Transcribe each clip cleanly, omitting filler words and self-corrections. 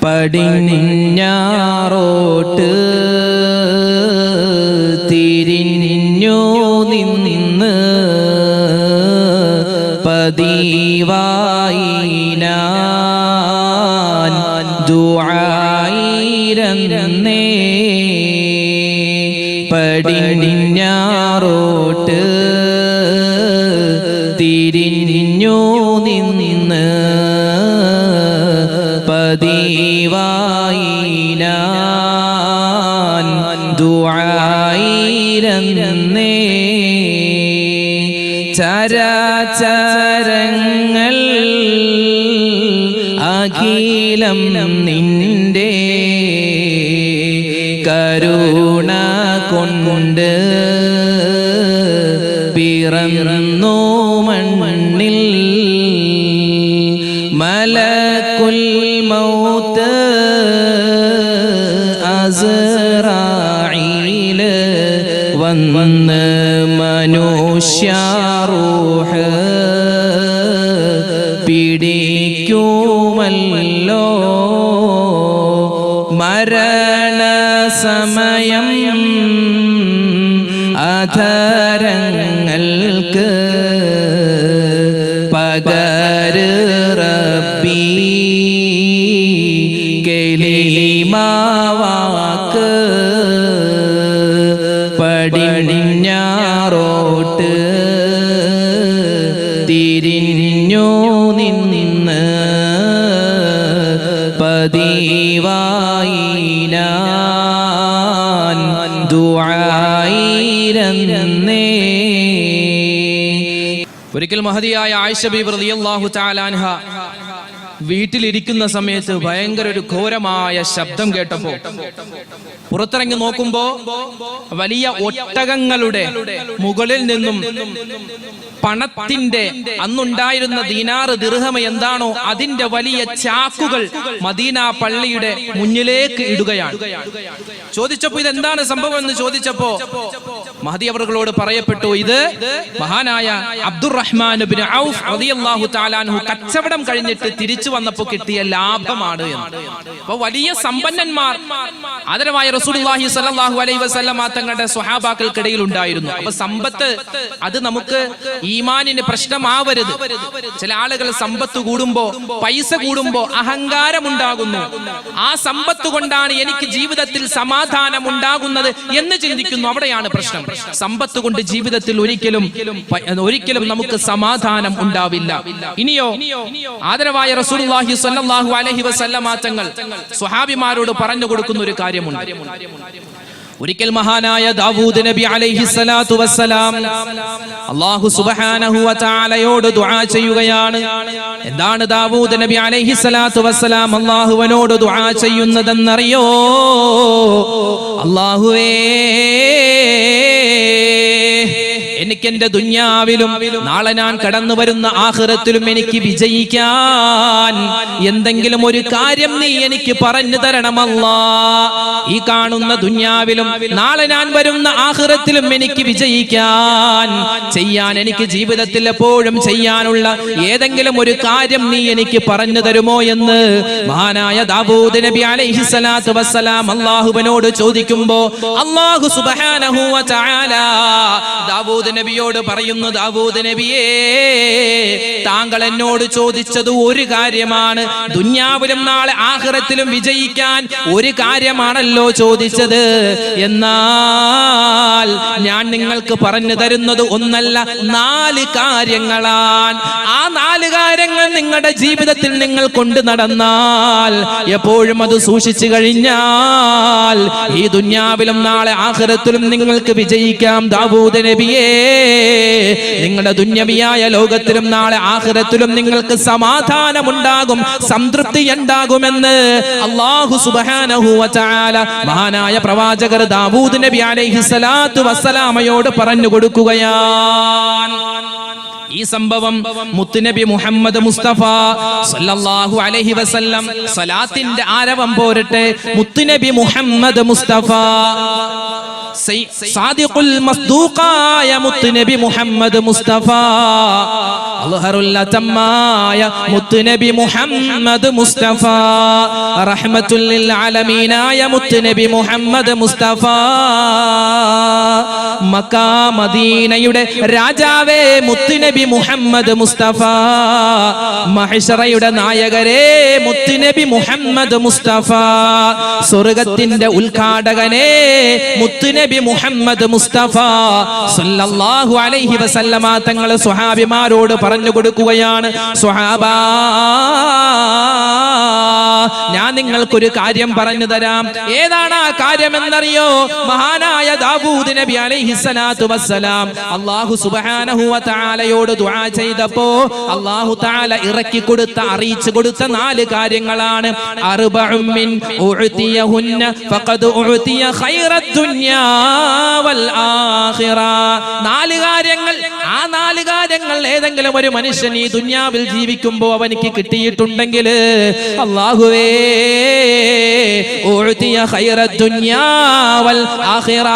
പടിഞ്ഞാറോട്ട് തിരിഞ്ഞു നിന്ന് പതിവായി ഞാൻ ദുആയിരന്നേ. പടിഞ്ഞാറോട്ട് തിരിഞ്ഞു നിന്ന് പതിവായി ഞാൻ ദുആയിരന്നേ. ചരാചരങ്ങൾ അഖിലം നിന്റെ കരുണ കൊണ്ട് പിറന്നു മണ്ണിൽ. മലക്കുൽ മൗത്ത് അസ്റായീൽ വന്ന് മനുഷ്യറൂഹ് പിടിക്കുമല്ലോ. മരണസമയം അധരങ്ങൾക്ക് പകര് റബ്ബി കലിമാവാക്ക്. പടിഞ്ഞാറോട്ട് തിരിഞ്ഞു നിന്ന് പതിവായി ഞാൻ ദുആയിരന്നേ. ഒരിക്കൽ മഹദിയായ ആയിഷ ബീബി റളിയല്ലാഹു തആല അൻഹ വീട്ടിലിരിക്കുന്ന സമയത്ത് ഭയങ്കര ഒരു ഘോരമായ ശബ്ദം കേട്ടപ്പോ പുറത്തിറങ്ങി നോക്കുമ്പോ വലിയ ഒട്ടകങ്ങളുടെ മുകളിൽ നിന്നും പണത്തിന്റെ അന്നുണ്ടായിരുന്ന ദീനാറ് ദിർഹം എന്താണോ അതിന്റെ വലിയ ചാക്കുകൾ മദീന പള്ളിയുടെ മുന്നിലേക്ക് ഇടുകയാണ്. ചോദിച്ചപ്പോ ഇതെന്താണ് സംഭവം എന്ന് ചോദിച്ചപ്പോ മഹദി അവറുകളോട് പറയപ്പെട്ടു, ഇത് മഹാനായ അബ്ദുറഹ്മാൻ ഇബ്നു ഔഫ് റളിയല്ലാഹു തആല അൻഹു കച്ചവടം കഴിഞ്ഞിട്ട് തിരിച്ചു വന്നപ്പോൾ കിട്ടിയ ലാഭമാണ് എന്ന്. അപ്പോൾ വലിയ സമ്പന്നന്മാർ ആദരവായ റസൂലുള്ളാഹി സ്വല്ലല്ലാഹു അലൈഹി വസല്ലം തങ്ങളുടെ സ്വഹാബാക്കൾക്കിടയിൽ ഉണ്ടായിരുന്നു. അപ്പൊ സമ്പത്ത് അത് നമുക്ക് ഈമാനിന് പ്രശ്നമാവരുത്. ചില ആളുകൾ സമ്പത്ത് കൂടുമ്പോ, പൈസ കൂടുമ്പോ അഹങ്കാരം ഉണ്ടാകുന്നു. ആ സമ്പത്ത് കൊണ്ടാണ് എനിക്ക് ജീവിതത്തിൽ സമാധാനം ഉണ്ടാകുന്നത് എന്ന് ചിന്തിക്കുന്നു. അവിടെയാണ് പ്രശ്നം. സമ്പത്ത് കൊണ്ട് ജീവിതത്തിൽ ഒരിക്കലും നമുക്ക് സമാധാനം ഉണ്ടാവില്ല. ഇനിയോ ആദരവായ റസൂലുള്ളാഹി സ്വല്ലല്ലാഹു അലൈഹി വസല്ലം തങ്ങൾ സ്വഹാബിമാരോട് പറഞ്ഞു കൊടുക്കുന്ന ഒരു കാര്യമുണ്ട്. ഒരിക്കൽ മഹാനായ ദാവൂദ് നബി അലൈഹി സ്വലാത്തു വസ്സലാം അല്ലാഹു സുബ്ഹാനഹു വ തആലയോട് ദുആ ചെയ്യുകയാണ്. എന്താണ് ദാവൂദ് നബി അലൈഹി സ്വലാത്തു വസ്സലാം അല്ലാഹുവിനോട് ദുആ ചെയ്യുന്നതെന്നറിയോ? അല്ലാഹുവേ, എനിക്ക് എന്റെ ദുനിയാവിലും നാളെ ഞാൻ കടന്നു വരുന്ന ആഖിറത്തിലും എനിക്ക് വിജയിക്കാൻ എന്തെങ്കിലും ഒരു കാര്യം നീ എനിക്ക് പറഞ്ഞു തരണമല്ലാ. ഈ കാണുന്ന ദുനിയാവിലും നാളെ ഞാൻ വരുന്ന ആഖിറത്തിലും എനിക്ക് വിജയിക്കാൻ ചെയ്യാൻ എനിക്ക് ജീവിതത്തിൽ എപ്പോഴും ചെയ്യാനുള്ള ഏതെങ്കിലും ഒരു കാര്യം നീ എനിക്ക് പറഞ്ഞു തരുമോ എന്ന് മഹാനായ ദാവൂദ് നബി അലൈഹി സ്വലാത്തു വസ്സലാം അല്ലാഹുവിനോട് ചോദിക്കുമ്പോ അല്ലാഹു സുബ്ഹാനഹു വ തആല ദാവൂദ് നബിയോട് പറയുന്നു, ദാവൂദ് നബിയേ, താങ്കൾ എന്നോട് ചോദിച്ചത് ഒരു കാര്യമാണ്. ദുനിയാവിലും നാളെ ആഖിറത്തിലും വിജയിക്കാൻ ഒരു കാര്യമാണല്ലോ ചോദിച്ചത്. എന്നാൽ ഞാൻ നിങ്ങൾക്ക് പറഞ്ഞു തരുന്നത് ഒന്നല്ല, 4 കാര്യങ്ങളാണ്. ആ 4 കാര്യങ്ങൾ നിങ്ങളുടെ ജീവിതത്തിൽ നിങ്ങൾ കൊണ്ടു നടന്നാൽ, എപ്പോഴും അത് സൂക്ഷിച്ചു കഴിഞ്ഞാൽ ഈ ദുനിയാവിലും നാളെ ആഖിറത്തിലും നിങ്ങൾക്ക് വിജയിക്കാം. ദാവൂദ് നബിയേ, നിങ്ങളുടെ ദുന്യവിയായ ലോകത്തിലും നാളെ ആഖിറത്തിലും നിങ്ങൾക്ക് സമാധാനമുണ്ടാകും, സംതൃപ്തി ഉണ്ടാകുമെന്ന് അല്ലാഹു സുബ്ഹാനഹു വ തആല മഹാനായ പ്രവാചകർ ദാവൂദ് നബി അലൈഹി സ്വലാത്തു വസ്സലാമയോട് പറഞ്ഞു കൊടുക്കുകയാണ്. ഈ സംഭവം മുത്തുനബി മുഹമ്മദ് മുസ്തഫ സല്ലല്ലാഹു അലൈഹി വസല്ലം സ്വലാത്തിന്റെ ആരവം പോരട്ടെ. മുത്തുനബി മുഹമ്മദ് മുസ്തഫ സാദിഖുൽ മസ്ദൂഖായ മുത്തുനബി മുഹമ്മദ് മുസ്തഫ അൽഹറുൽ അതമ്മായ മുത്തുനബി മുഹമ്മദ് മുസ്തഫ റഹ്മത്തുൽ ലിൽ ആലമീനായ മുത്തുനബി മുഹമ്മദ് മുസ്തഫ മക്ക മദീനയുടെ രാജാവേ മുത്തുനബി മുഹമ്മദ് മുസ്തഫ മഹ്ശറയുടെ നായകരേ മുത്തുനബി മുഹമ്മദ് മുസ്തഫ സ്വർഗ്ഗത്തിന്റെ ഉദ്ഘാടകനേ മുത്തുനബി മുഹമ്മദ് മുസ്തഫ സല്ലല്ലാഹു അലൈഹി വസല്ലമ തങ്ങൾ സ്വഹാബിമാരോട് പറഞ്ഞു കൊടുക്കുകയാണ്, സ്വഹാബാ ഞാൻ നിങ്ങൾക്കൊരു കാര്യം പറഞ്ഞു തരാം. ഏതാണ് ആ കാര്യം എന്നറിയോ? മഹാനായ ദാവൂദ് നബി അലൈഹിസ്സലാത്തു വസ്സലാം അല്ലാഹു സുബ്ഹാനഹു വ തആലയോട് ദുആ ചെയ്തപ്പോ അല്ലാഹു തആല ഇറക്കി കൊടുത്ത, അറിയിച്ചു കൊടുത്ത 4 കാര്യങ്ങളാണ്. അർബഉം മിൻ ഉഅതിയഹുന്ന ഫഖദ് ഉഅതിയ ഖൈറദ് ദുനിയാ വൽ ആഖിറ. 4 കാര്യങ്ങൾ. ആ 4 കാര്യങ്ങൾ ഏതെങ്കിലും ഒരു മനുഷ്യൻ ഈ ദുനിയാവിൽ ജീവിക്കുമ്പോൾ അവനിക്ക് കിട്ടിയിട്ടുണ്ടെങ്കിൽ അല്ലാഹുവേ ഉഅതിയ ഖൈറദ് ദുനിയാ വൽ ആഖിറ,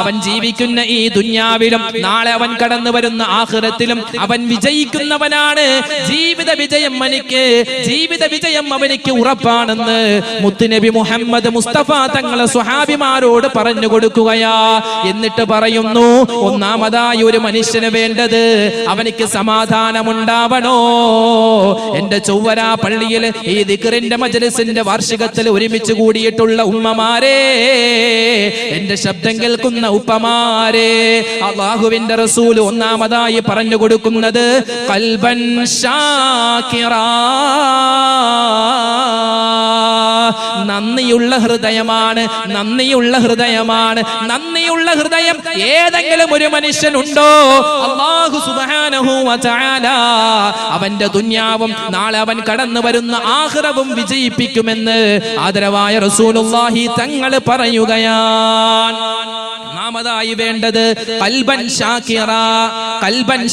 അവൻ ജീവിക്കുന്ന ഈ ദുനിയാവിലും നാളെ അവൻ കടന്നു വരുന്ന ആഖിറത്തിലും അവൻ വിജയിക്കുന്നവനാണ്. ജീവിത വിജയം അവനിക്ക് ഉറപ്പാണെന്ന് മുത്തുനബി മുഹമ്മദ് മുസ്തഫ തങ്ങളെ സ്വഹാബിമാരോട് പറഞ്ഞു കൊടുക്കുകയാ. എന്നിട്ട് പറയുന്നു, ഒന്നാമതായി ഒരു മനുഷ്യന് വേണ്ടത് അവനിക്ക് സമാധാനമുണ്ടാവണോ. എന്റെ ചൊവ്വര പള്ളിയിൽ ഈ ദിക്റിന്റെ മജ്ലിസിന്റെ വാർഷികത്തിൽ ഒരുമിച്ച് കൂടിയിട്ടുള്ള ഉമ്മമാരെ, എന്റെ ശബ്ദം കേൾക്കുന്ന ഉപ്പമാരെ, അല്ലാഹുവിന്റെ റസൂൽ ഒന്നാമതായി പറഞ്ഞു കൊടുക്കുന്നത് ഖൽബൻ ഷാകിറാ, നന്ദിയുള്ള ഹൃദയമാണ്. നന്ദിയുള്ള ഹൃദയം ഏതെങ്കിലും ഒരു മനുഷ്യനുണ്ടോ, അല്ലാഹു സുബ്ഹാനഹു വ തആല അവന്റെ ദുനിയാവും നാളെ അവൻ കടന്നു വരുന്ന ആഖിറവും വിജയിപ്പിക്കുമെന്ന് ആദരവായ റസൂലുള്ളാഹി തങ്ങൾ പറയുകയാണ്. ഒന്നാമതായി വേണ്ടത് ഖൽബൻ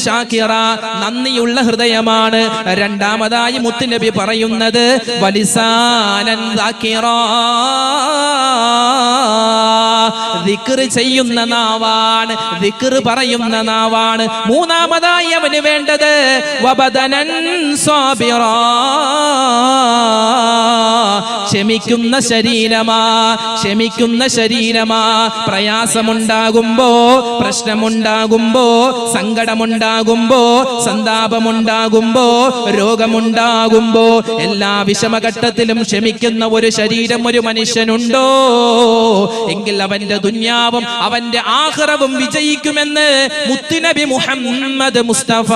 ഷാകിറ, നന്ദിയുള്ള ഹൃദയമാണ്. രണ്ടാമതായി മുത്തുനബി പറയുന്നത് വലിസാനൻ ദാകിറാ, ദിക്ർ ചെയ്യുന്ന നാവാണ്, ദിക്ർ പറയുന്ന നാവാണ്. മൂന്നാമതായി അവന് വേണ്ടത് വബദനൻ സാബിറാ, ക്ഷമിക്കുന്ന ശരീരമാ. പ്രയാസമുണ്ടാകുമ്പോ, പ്രശ്നമുണ്ടാകുമ്പോ, സങ്കടമുണ്ടാകുമ്പോ, സന്താപമുണ്ടാകുമ്പോ, രോഗമുണ്ടാകുമ്പോ, എല്ലാ വിഷമഘട്ടത്തിലും ക്ഷമിക്കുന്ന ഒരു ശരീരം ഒരു മനുഷ്യനുണ്ടോ എങ്കിൽ അവന്റെ ദുനിയാവും അവന്റെ ആഖിറവും വിജയിക്കുമെന്ന് മുത്തുനബി മുഹമ്മദ് മുസ്തഫ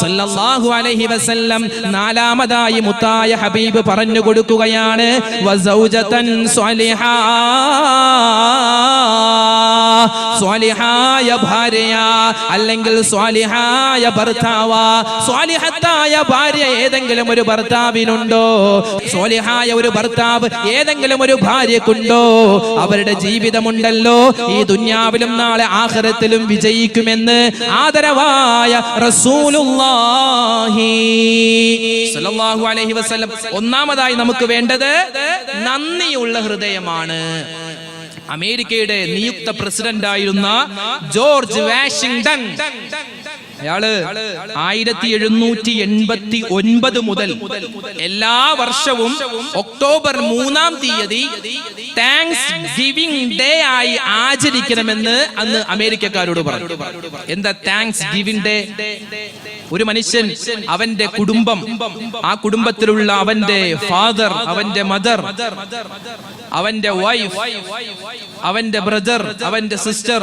സല്ലല്ലാഹു അലൈഹി വസല്ലം നാലാമതായി മുത്തായ ഹബീബ് പറഞ്ഞു കൊടുക്കുകയാണ് വസൗജതൻ സ്വാലിഹാ, സ്വാലിഹായ ഭാര്യ അല്ലെങ്കിൽ സ്വാലിഹായ ഭർത്താവ്. സ്വാലിഹത്തായ ഭാര്യ ഏതെങ്കിലും ഒരു ഭർത്താവിനുണ്ടോ? സ്വാലിഹായ ഒരു ഭർത്താവ് ഏതെങ്കിലും ഒരു ഭാര്യക്കുണ്ടോ? അവരുടെ ജീവിതമുണ്ടല്ലോ ഈ ദുനിയാവിലും നാളെ ആഖിറത്തിലും വിജയിക്കുമെന്ന് ആദരവായ റസൂലുള്ളാഹി സ്വല്ലല്ലാഹു അലൈഹി വസല്ലം. ഒന്നാമതായി നമുക്ക് വേണ്ടത് നന്ദിയുള്ള ഹൃദയമാണ്. അമേരിക്കയുടെ നിയുക്ത പ്രസിഡന്റ് ആയിരുന്ന ജോർജ് വാഷിംഗ്ടൺ, അയാള് 1789 മുതൽ എല്ലാ വർഷവും ഒക്ടോബർ 3-ാം തീയതി താങ്ക്സ് ഗിവിംഗ് ഡേ ആയി ആചരിക്കണമെന്ന് അന്ന് അമേരിക്കക്കാരോട് പറഞ്ഞു. എന്താ താങ്ക്സ് ഗിവിംഗ് ഡേ? ഒരു മനുഷ്യൻ, അവന്റെ കുടുംബം, ആ കുടുംബത്തിലുള്ള അവന്റെ ഫാദർ, അവന്റെ മദർ, അവന്റെ വൈഫ്, അവന്റെ ബ്രദർ, അവന്റെ സിസ്റ്റർ,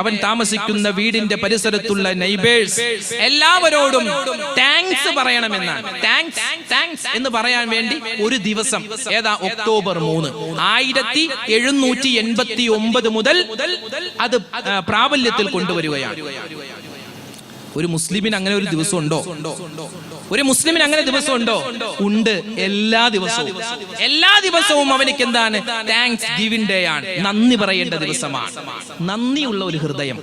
അവൻ താമസിക്കുന്ന വീടിന്റെ പരിസരത്തുള്ള നെയ്ബേഴ്സ് എല്ലാവരോടും താങ്ക്സ് പറയണമെന്നാണ്. താങ്ക്സ് എന്ന് പറയാൻ വേണ്ടി ഒരു ദിവസം, ഏതാ ഒക്ടോബർ 3, 1789 മുതൽ അത് പ്രാബല്യത്തിൽ കൊണ്ടുവരികയാണ്. ഒരു മുസ്ലിമിന് അങ്ങനെ ഒരു ദിവസം ഉണ്ടോ? ഒരു മുസ്ലിമിന് അങ്ങനെ ദിവസം ഉണ്ടോ? ഉണ്ട്. എല്ലാ ദിവസവും അവനിക്ക് എന്താണ്? താങ്ക്സ് ഗിവിംഗ് ഡേ ആണ്, നന്ദി പറയേണ്ട ദിവസമാണ്. നന്ദിയുള്ള ഒരു ഹൃദയം,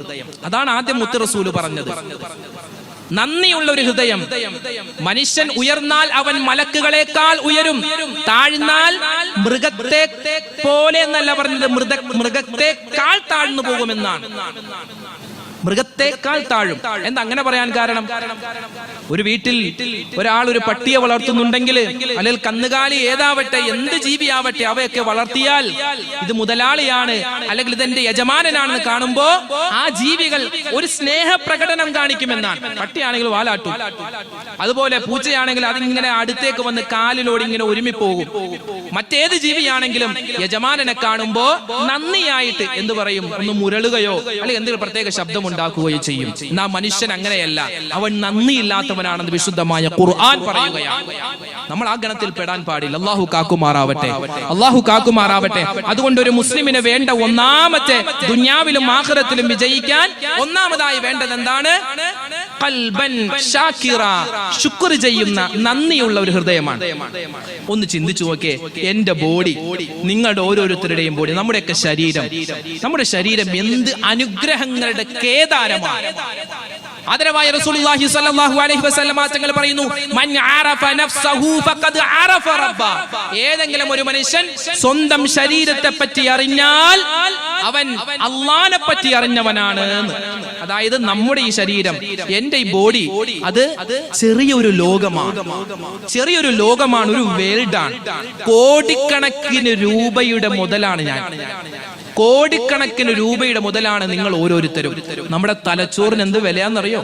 അതാണ് ആദ്യം മുത്ത് റസൂൽ പറഞ്ഞത്. നന്ദിയുള്ള ഒരു ഹൃദയം. മനുഷ്യൻ ഉയർന്നാൽ അവൻ മലക്കുകളെക്കാൾ ഉയരും, താഴ്ന്നാൽ മൃഗത്തെ പോലെ എന്നല്ല പറഞ്ഞത്, മൃഗത്തെക്കാൾ താഴ്ന്നു പോകുമെന്നാണ്. മൃഗത്തെക്കാൾ താഴും. എന്താ അങ്ങനെ പറയാൻ കാരണം? ഒരു വീട്ടിൽ ഒരാൾ ഒരു പട്ടിയെ വളർത്തുന്നുണ്ടെങ്കിൽ, അല്ലെങ്കിൽ കന്നുകാലി ഏതാവട്ടെ, എന്ത് ജീവിയാവട്ടെ, അവയൊക്കെ വളർത്തിയാൽ ഇത് മുതലാളിയാണ് അല്ലെങ്കിൽ ഇതെന്റെ യജമാനനാണെന്ന് കാണുമ്പോ ആ ജീവികൾ ഒരു സ്നേഹ പ്രകടനം കാണിക്കുമെന്നാണ്. പട്ടിയാണെങ്കിൽ വാലാട്ടും, അതുപോലെ പൂച്ചയാണെങ്കിൽ അതിങ്ങനെ അടുത്തേക്ക് വന്ന് കാലിലോട് ഇങ്ങനെ ഒരുമിപ്പോകും. മറ്റേത് ജീവിയാണെങ്കിലും യജമാനനെ കാണുമ്പോ നന്ദിയായിട്ട് എന്ത് പറയും? ഒന്ന് മുരളുകയോ അല്ലെങ്കിൽ എന്തെങ്കിലും പ്രത്യേക ശബ്ദം ഉണ്ടാക്കുകയോ ചെയ്യും. എന്നാ മനുഷ്യൻ അങ്ങനെയല്ല, അവൻ നന്ദിയില്ലാത്തവനാണെന്ന് വിശുദ്ധമായ ഖുർആൻ പറയുകയാണ്. നമ്മൾ ആ ഗണത്തിൽ പെടാൻ പാടില്ല. അല്ലാഹു കാക്കുമാറാവട്ടെ, അല്ലാഹു കാക്കുമാറാവട്ടെ. അതുകൊണ്ട് ഒരു മുസ്ലിമിന് വേണ്ട ഒന്നാമത്തെ, ദുനിയാവിലും ആഖിറത്തിലും വിജയിക്കാൻ ഒന്നാമതായി വേണ്ടത് എന്താണ്? ഖൽബൻ ഷാകിറ, ശുക്ർ ചെയ്യുന്ന, നന്ദിയുള്ള ഒരു ഹൃദയമാണ്. ഒന്ന് ചിന്തിച്ചു നോക്കേ, എന്റെ ബോഡി, നിങ്ങളുടെ ഓരോരുത്തരുടെയും ബോഡി, നമ്മുടെയൊക്കെ ശരീരം, നമ്മുടെ ശരീരം എന്ത് അനുഗ്രഹങ്ങളുടെ കേദാരമാണ്. ആദരവായ റസൂലുള്ളാഹി സ്വല്ലല്ലാഹു അലൈഹി വസല്ലം തങ്ങൾ പറയുന്നു, മൻ അറഫ നഫ്സഹു ഫഖദ് അറഫ റബ്ബ. ഏതെങ്കിലും ഒരു മനുഷ്യൻ സ്വന്തം ശരീരത്തെ പറ്റി അറിഞ്ഞാൽ അവൻ അല്ലാഹനെ പറ്റി അറിഞ്ഞവനാണ്. അതായത് നമ്മുടെ ഈ ശരീരം, എന്റെ ഈ ബോഡി, അത് ചെറിയൊരു ലോകമാണ്, ചെറിയൊരു ലോകമാണ്, ഒരു വേൾഡാണ്. കോടിക്കണക്കിന് രൂപയുടെ മുതലാണ് ഞാൻ, കോടിക്കണക്കിന് രൂപയുടെ മുതലാണ് നിങ്ങൾ ഓരോരുത്തരും. നമ്മുടെ തലച്ചോറിന് എന്ത് വിലയാന്നറിയോ?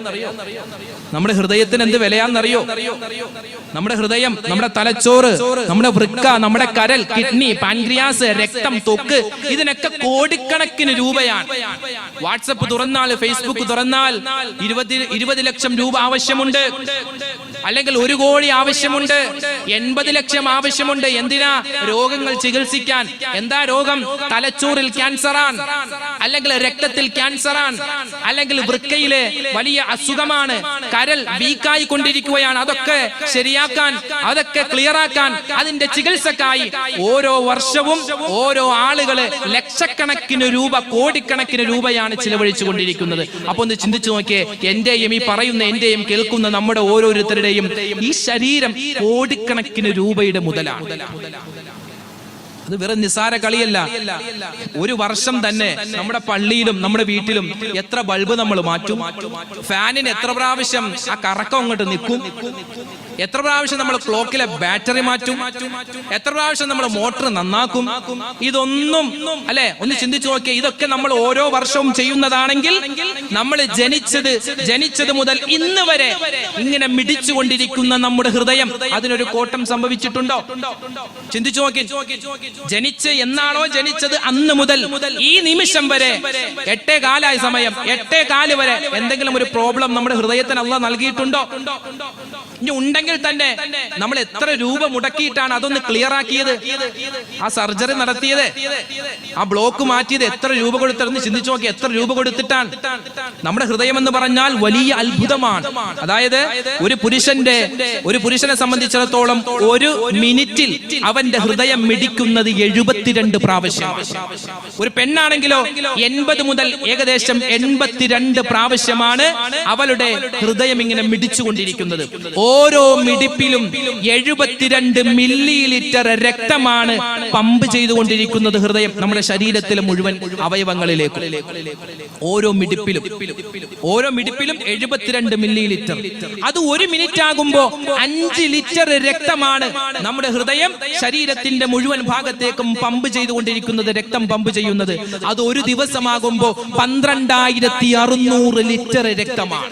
നമ്മുടെ ഹൃദയത്തിന് എന്ത് വിലയാന്നറിയോ? നമ്മുടെ ഹൃദയം, നമ്മുടെ തലച്ചോറ്, നമ്മുടെ വൃക്ക, നമ്മുടെ കരൾ, കിഡ്നി, പാൻക്രിയാസ്, രക്തം, ത്വക്ക്, ഇതിനൊക്കെ കോടിക്കണക്കിന് രൂപയാണ്. വാട്സപ്പ് തുറന്നാൽ, ഫേസ്ബുക്ക് തുറന്നാൽ 20 ലക്ഷം രൂപ ആവശ്യമുണ്ട്, അല്ലെങ്കിൽ 1 കോടി ആവശ്യമുണ്ട്, 80 ലക്ഷം ആവശ്യമുണ്ട്. എന്തിനാ? രോഗങ്ങൾ ചികിത്സിക്കാൻ. എന്താ രോഗം? തലച്ചോറിൽ ക്യാൻസറാണ്, അല്ലെങ്കിൽ രക്തത്തിൽ ക്യാൻസറാണ്, അല്ലെങ്കിൽ വൃക്കയിലെ വലിയ അസുഖമാണ്, കരൾ വീക്കായി കൊണ്ടിരിക്കുകയാണ്. അതൊക്കെ ശരിയാക്കാൻ, അതൊക്കെ ക്ലിയറാക്കാൻ, അതിന്റെ ചികിത്സക്കായി ഓരോ വർഷവും ഓരോ ആളുകള് ലക്ഷക്കണക്കിന് രൂപ, കോടിക്കണക്കിന് രൂപയാണ് ചിലവഴിച്ചു കൊണ്ടിരിക്കുന്നത്. അപ്പൊ ഒന്ന് ചിന്തിച്ചു നോക്കിയേ, എന്റെയും ഈ പറയുന്ന, എന്റെയും കേൾക്കുന്ന നമ്മുടെ ഓരോരുത്തരുടെയും ഈ ശരീരം കോടിക്കണക്കിന് രൂപയുടെ മുതലാണ്. അത് വെറും നിസാര കളിയല്ല. ഒരു വർഷം തന്നെ നമ്മുടെ പള്ളിയിലും നമ്മുടെ വീട്ടിലും എത്ര ബൾബ് നമ്മൾ മാറ്റും? ഫാനിന് എത്ര പ്രാവശ്യം ആ കറക്കം അങ്ങോട്ട് നിൽക്കും? എത്ര പ്രാവശ്യം നമ്മൾ ക്ലോക്കിലെ ബാറ്ററി മാറ്റും? എത്ര പ്രാവശ്യം നമ്മൾ മോട്ടർ നന്നാക്കും? ഇതൊന്നും അല്ലെ, ഒന്ന് ചിന്തിച്ചു നോക്കിയേ. ഇതൊക്കെ നമ്മൾ ഓരോ വർഷവും ചെയ്യുന്നതാണെങ്കിൽ നമ്മൾ ജനിച്ചത് മുതൽ ഇന്ന് വരെ ഇങ്ങനെ മിടിച്ചുകൊണ്ടിരിക്കുന്ന നമ്മുടെ ഹൃദയം, അതിനൊരു കോട്ടം സംഭവിച്ചിട്ടുണ്ടോ? ചിന്തിച്ചു നോക്കി. ജനിച്ച് എന്നാണോ ജനിച്ചത് അന്ന് മുതൽ ഈ നിമിഷം വരെ 8:15 സമയം, 8:15 വരെ എന്തെങ്കിലും ഒരു പ്രോബ്ലം നമ്മുടെ ഹൃദയത്തിന് അല്ലാഹ് നൽകിയിട്ടുണ്ടോ? ഇനി ഉണ്ടെങ്കിൽ തന്നെ നമ്മൾ എത്ര രൂപ മുടക്കിയിട്ടാണ് അതൊന്ന് ക്ലിയർ ആക്കിയത്? ആ സർജറി നടത്തിയത്, ആ ബ്ലോക്ക് മാറ്റിയത് എത്ര രൂപ കൊടുത്തിരുന്ന് ചിന്തിച്ചു നോക്കി. എത്ര രൂപ കൊടുത്തിട്ടാണ്? നമ്മുടെ ഹൃദയം എന്ന് പറഞ്ഞാൽ വലിയ അത്ഭുതമാണ്. അതായത് ഒരു പുരുഷനെ സംബന്ധിച്ചിടത്തോളം 1 മിനിറ്റിൽ അവന്റെ ഹൃദയം മിടിക്കുന്നത് 72 പ്രാവശ്യം. ഒരു പെണ്ണാണെങ്കിലോ 80 മുതൽ ഏകദേശം 82 പ്രാവശ്യമാണ് അവളുടെ ഹൃദയം ഇങ്ങനെ മിടിച്ചുകൊണ്ടിരിക്കുന്നത്. ഓരോ മിടിപ്പിലും 72 മില്ലി ലിറ്റർ രക്തമാണ് പമ്പ് ചെയ്തുകൊണ്ടിരിക്കുന്നത് ഹൃദയം നമ്മുടെ ശരീരത്തിലെ മുഴുവൻ അവയവങ്ങളിലേക്ക്. ഓരോ മിടിപ്പിലും 72 മില്ലി ലിറ്റർ. അത് 1 മിനിറ്റ് ആകുമ്പോ 5 ലിറ്റർ രക്തമാണ് നമ്മുടെ ഹൃദയം ശരീരത്തിന്റെ മുഴുവൻ ഭാഗത്തേക്കും പമ്പ് ചെയ്തുകൊണ്ടിരിക്കുന്നത്, രക്തം പമ്പ് ചെയ്യുന്നത്. അത് ഒരു ദിവസമാകുമ്പോ 12,600 ലിറ്റർ രക്തമാണ്.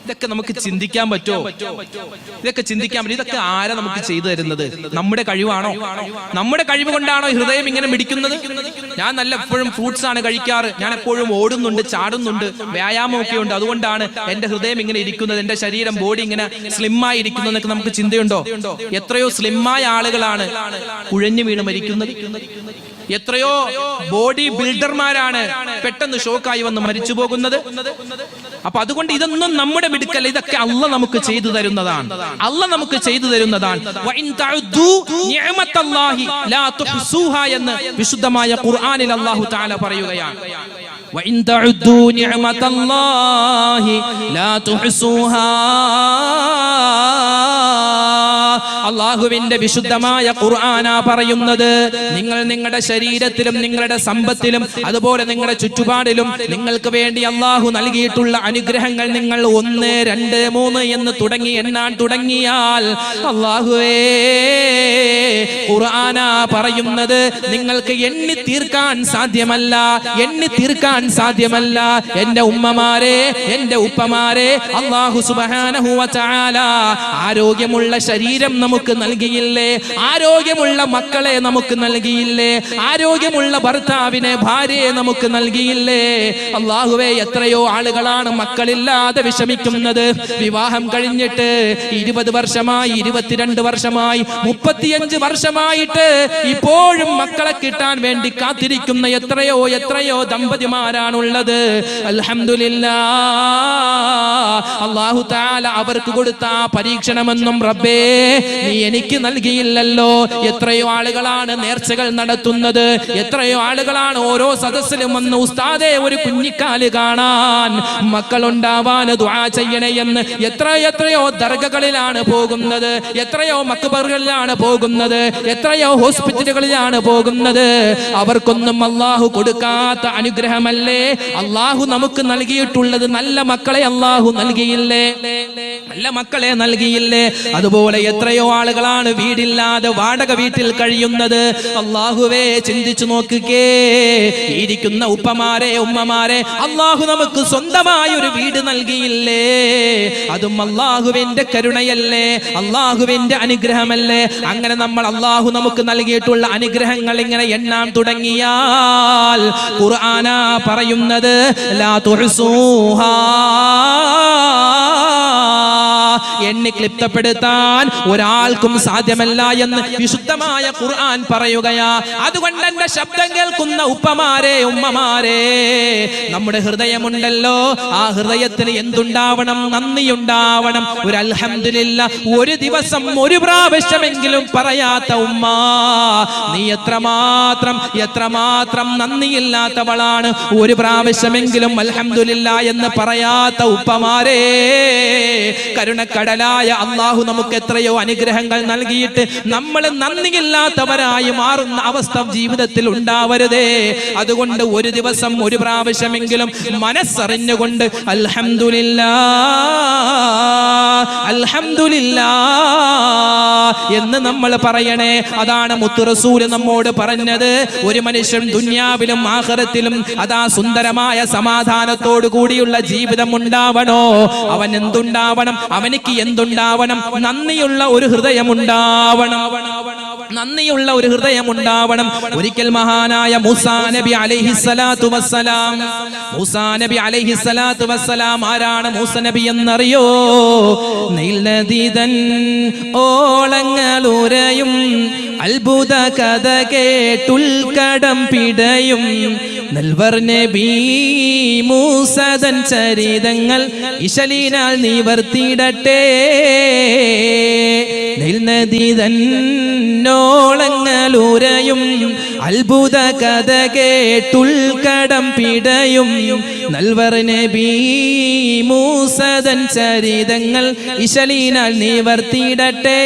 ഇതൊക്കെ നമുക്ക് ചിന്തിക്കാൻ പറ്റുമോ? ഇതൊക്കെ ചിന്തിക്കാൻ പറ്റും? ഇതൊക്കെ ആരാ നമുക്ക് ചെയ്തു തരുന്നത്? നമ്മുടെ കഴിവാണോ? നമ്മുടെ കഴിവ് കൊണ്ടാണോ ഹൃദയം ഇങ്ങനെ മിടിക്കുന്നത്? ഞാൻ നല്ല എപ്പോഴും ഫ്രൂട്ട്സ് ആണ് കഴിക്കാറ്, ഞാൻ എപ്പോഴും ഓടുന്നുണ്ട്, ചാടുന്നുണ്ട്, വ്യായാമമൊക്കെ ഉണ്ട്, അതുകൊണ്ടാണ് എന്റെ ഹൃദയം ഇങ്ങനെ ഇരിക്കുന്നത്, എന്റെ ശരീരം, ബോഡി ഇങ്ങനെ സ്ലിമ്മായി ഇരിക്കുന്നു എന്നൊക്കെ നമുക്ക് ചിന്തയുണ്ടോ? എത്രയോ സ്ലിമ്മായ ആളുകളാണ് കുഴഞ്ഞു വീണ് മരിക്കുന്നത്. എത്രയോ ബോഡി ബിൽഡർമാരാണ് പെട്ടെന്ന് ഷോക്കായി വന്ന് മരിച്ചു പോകുന്നത്. അപ്പൊ അതുകൊണ്ട് ഇതൊന്നും നമ്മുടെ മിടുക്കല്ല, ഇതൊക്കെ അള്ളാഹ് നമുക്ക് ചെയ്തു തരുന്നതാണ്. അള്ളാഹ് നമുക്ക് ചെയ്തു തരുന്നതാണ്. എന്ന് വിശുദ്ധമായ ഖുർആനിൽ അല്ലാഹു തആല പറയുകയാണ്. അള്ളാഹുവിന്റെ വിശുദ്ധമായ ഖുർആനാ പറയുന്നത്. നിങ്ങൾ നിങ്ങളുടെ ശരീരത്തിലും നിങ്ങളുടെ സമ്പത്തിലും അതുപോലെ നിങ്ങളുടെ ചുറ്റുപാടിലും നിങ്ങൾക്ക് വേണ്ടി അള്ളാഹു നൽകിയിട്ടുള്ള അനുഗ്രഹങ്ങൾ നിങ്ങൾ 1, 2, 3 എന്ന് തുടങ്ങി എണ്ണാൻ തുടങ്ങിയാൽ അള്ളാഹുവേ ഖുർആനാ പറയുന്നത് നിങ്ങൾക്ക് എണ്ണി തീർക്കാൻ സാധ്യമല്ല, എണ്ണി തീർക്കാൻ സാധ്യമല്ല. എന്റെ ഉമ്മമാരെ, എന്റെ ഉപ്പമാരെ, അല്ലാഹു സുബ്ഹാനഹു വ തആല ആരോഗ്യമുള്ള ശരീരം നമുക്ക് നൽകിയില്ലേ? ആരോഗ്യമുള്ള മക്കളെ നമുക്ക് നൽകിയില്ലേ? ആരോഗ്യമുള്ള ഭർത്താവിനെ, ഭാര്യയെ നമുക്ക് നൽകിയില്ലേ? അല്ലാഹുവേ, എത്രയോ ആളുകളാണ് മക്കളില്ലാതെ വിഷമിക്കുന്നത്. വിവാഹം കഴിഞ്ഞിട്ട് 20 വർഷമായി, 22 വർഷമായി, 35 വർഷമായിട്ട് ഇപ്പോഴും മക്കളെ കിട്ടാൻ വേണ്ടി കാത്തിരിക്കുന്ന എത്രയോ എത്രയോ ദമ്പതിമാരാണുള്ളത്. അൽഹംദുലില്ലാഹ്, അല്ലാഹു തആല അവർക്ക് കൊടുത്ത പരീക്ഷണമെന്നും റബ്ബേ നീ എനിക്ക് നൽകിയില്ലല്ലോ. എത്രയോ ആളുകളാണ് നേർച്ചകൾ നടത്തുന്നത്, എത്രയോ ആളുകളാണ് ഓരോ സദസ്സിലും വന്ന് ഉസ്താദേ ഒരു കുഞ്ഞിക്കാല് കാണാൻ, മക്കളുണ്ടാവാൻ ദുആ ചെയ്യണേ എന്ന് എത്രയോ ദർഗകളിലാണ് പോകുന്നത്, എത്രയോ മക്ബറുകളിലാണ് പോകുന്നത്, എത്രയോ ഹോസ്പിറ്റലുകളിലാണ് പോകുന്നത്. അവർക്കൊന്നും അല്ലാഹു കൊടുക്കാത്ത അനുഗ്രഹമല്ലേ അല്ലാഹു നമുക്ക് നൽകിയിട്ടുള്ളത്? നല്ല മക്കളെ അല്ലാഹു നൽകിയില്ലേ? നല്ല മക്കളെ നൽകിയില്ലേ? അതുപോലെ എത്രയോ ആളുകളാണ് വീടില്ലാതെ വാടക വീട്ടിൽ കഴിയുന്നത്. അല്ലാഹുവേ, ചിന്തിച്ചു നോക്കുകേ, ഇരിക്കുന്ന ഉപ്പമാരെ, ഉമ്മമാരെ, അല്ലാഹു നമുക്ക് സ്വന്തമായി ഒരു വീട് നൽകിയില്ലേ? അതും അല്ലാഹുവിന്റെ കരുണയല്ലേ, അല്ലാഹുവിന്റെ അനുഗ്രഹമല്ലേ? അങ്ങനെ നമ്മൾ അല്ലാഹു നമുക്ക് നൽകിയിട്ടുള്ള അനുഗ്രഹങ്ങൾ ഇങ്ങനെ എണ്ണാൻ തുടങ്ങിയാൽ ഖുർആനാ പറയുന്നത് ലാ തുഹ്സൂഹാ, എണ്ണി ക്ലിപ്തപ്പെടുത്താൻ ഒരാൾക്കും സാധ്യമല്ല എന്ന് വിശുദ്ധമായ ഖുർആൻ പറയുകയാ. അതുകൊണ്ട് എന്റെ ശബ്ദം കേൾക്കുന്ന ഉപ്പമാരെ, ഉമ്മമാരെ, നമ്മുടെ ഹൃദയമുണ്ടല്ലോ, ആ ഹൃദയത്തിന് എന്തുണ്ടാവണം? നന്ദിയുണ്ടാവണം. ഒരു അൽഹംദുലില്ലാഹ് ഒരു ദിവസം ഒരു പ്രാവശ്യമെങ്കിലും പറയാത്ത ഉമ്മ, നീ എത്രമാത്രം നന്ദിയില്ലാത്തവളാണ്. ഒരു പ്രാവശ്യമെങ്കിലും അൽഹംദുലില്ലാഹ് എന്ന് പറയാത്ത ഉപ്പമാരെ, കരുണക്കടലായ അല്ലാഹു നമുക്ക് എത്രയോ അനുഗ്രഹങ്ങൾ നൽകിയിട്ട് നമ്മൾ നന്ദിയില്ലാത്തവരായി മാറുന്ന അവസ്ഥ ജീവിതത്തിൽ ഉണ്ടാവരുതേ. അതുകൊണ്ട് ഒരു ദിവസം ഒരു പ്രാവശ്യമെങ്കിലും മനസ്സറിഞ്ഞുകൊണ്ട് അൽഹംദുലില്ലാഹ്, അൽഹംദുലില്ലാഹ് എന്ന് നമ്മൾ പറയണേ. അതാണ് മുത്ത് റസൂൽ നമ്മോട് പറഞ്ഞത്. ഒരു മനുഷ്യൻ ദുനിയാവിലും ആഖിറത്തിലും അതാ സുന്ദരമായ സമാധാനത്തോടു കൂടിയുള്ള ജീവിതം ഉണ്ടാവണോ, അവൻ എന്തുണ്ടാവണം? അവനിക്ക് എന്തുണ്ടാവണം? നന്ദിയുള്ള ഒരു ഹൃദയം ഉണ്ടാവണം, നന്ദിയുള്ള ഒരു ഹൃദയം ഉണ്ടാവണം. ഒരിക്കൽ മഹാനായ മൂസാ നബി അലൈഹിസ്സലാത്തു വസ്സലാം, മൂസാ നബി അലൈഹിസ്സലാത്തു വസ്സലാം ആരാണ് മൂസ നബി എന്നറിയോ? നീൽ നദീതൻ ഓളങ്ങളുരയും അത്ഭുത കഥ കേട്ടുൽക്കടം പിടയും നൽവർ നബി മൂസദൻ ചരിതങ്ങൾ ഇശലിനാൽ നിവർത്തിടട്ടെ. ോളങ്ങളുരയും അത്ഭുത കഥ കേട്ടുൽക്കടം പിടയും നൽവർ നബി മൂസദൻ ചരിതങ്ങൾ ഇശലിനാൽ നിവർത്തിടട്ടെ.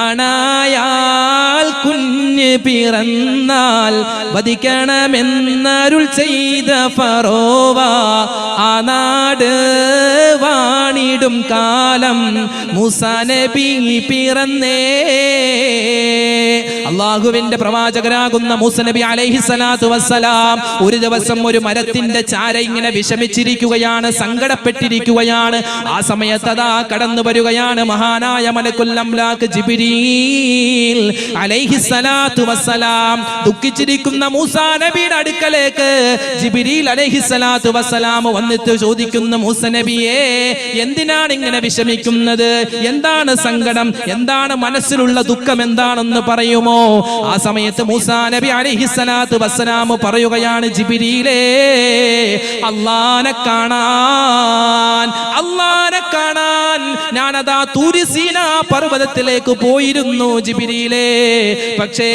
ആണായാൽ കുഞ്ഞ് പിറന്നാൽ വധിക്കണമെന്നരുൾ ചെയ്ത ഫറോവ, ആ നാട് വാണിടും കാലം മൂസാ നബി പിറന്നേ. അള്ളാഹുവിന്റെ പ്രവാചകരാകുന്ന മൂസ നബി അലൈഹിസ്സലാത്തു വസ്സലാം ഒരു ദിവസം ഒരു മരത്തിന്റെ ചാര ഇങ്ങനെ വിഷമിച്ചിരിക്കുകയാണ്, സങ്കടപ്പെട്ടിരിക്കുകയാണ്. ആ സമയത്ത് അതാ കടന്നു വരികയാണ് മഹാനായ മലക്കുൽ അംലാക്ക് ജിബ്രീൽ അലൈഹിസ്സലാത്തു വസ്സലാം. ദുഃഖിച്ചിരിക്കുന്ന മൂസാ നബിയുടെ അടുക്കലേക്ക് ജിബ്രീൽ അലൈഹിസ്സലാത്തു വസ്സലാം വന്നിട്ട് ചോദിക്കുന്നു, മൂസ നബിയേ, എന്തിനാണ് ഇങ്ങനെ വിഷമിക്കുന്നത്? എന്താണ് സങ്കടം? എന്താണ് മനസ്സിലുള്ള ദുഃഖം? എന്താണെന്ന് പറയുമോ? ആ സമയത്ത് മൂസാ നബി അലൈഹിസ്സലാത്തു വസ്സലാം പറയുകയാണ്, ജിബ്രീലേ, അല്ലാഹനെ കാണാൻ ഞാനതാ തൂരി തൂരി സീനാ പർവ്വതത്തിലേക്ക് പോയിരുന്നു ജിബ്രീലേ. പക്ഷേ